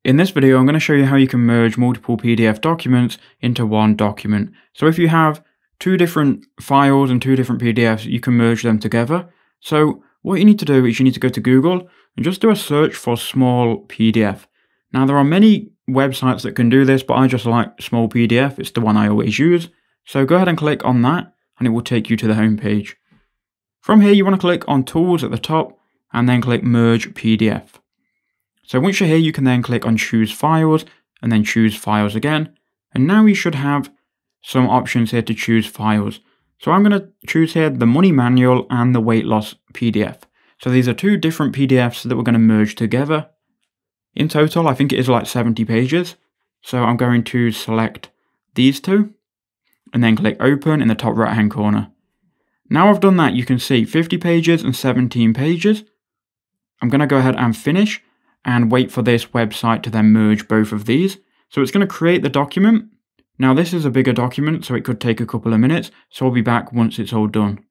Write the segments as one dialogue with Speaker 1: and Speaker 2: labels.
Speaker 1: In this video, I'm going to show you how you can merge multiple PDF documents into one document. So if you have two different files and two different PDFs, you can merge them together. So what you need to do is you need to go to Google and just do a search for small PDF. Now there are many websites that can do this, but I just like small PDF. It's the one I always use. So go ahead and click on that and it will take you to the home page. From here, you want to click on Tools at the top and then click Merge PDF. So once you're here, you can then click on Choose Files and then Choose Files again. And now you should have some options here to choose files. So I'm going to choose here the Money Manual and the Weight Loss PDF. So these are two different PDFs that we're going to merge together. In total, I think it is like 70 pages. So I'm going to select these two and then click Open in the top right hand corner. Now I've done that, you can see 50 pages and 17 pages. I'm going to go ahead and finish and wait for this website to then merge both of these. So it's going to create the document. Now this is a bigger document, so it could take a couple of minutes, so I'll be back once it's all done.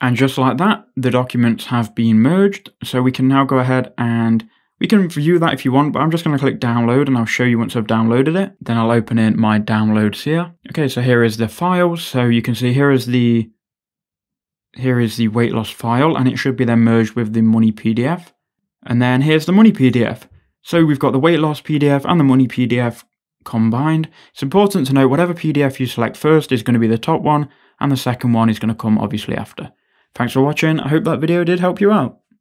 Speaker 1: And just like that, the documents have been merged, so we can now go ahead and we can view that if you want, but I'm just going to click download and I'll show you once I've downloaded it. Then I'll open in my downloads here. Okay, so here is the file. So you can see here is the weight loss file, and it should be then merged with the money PDF. And then here's the money PDF. So we've got the weight loss PDF and the money PDF combined. It's important to note whatever PDF you select first is going to be the top one, and the second one is going to come obviously after. Thanks for watching. I hope that video did help you out.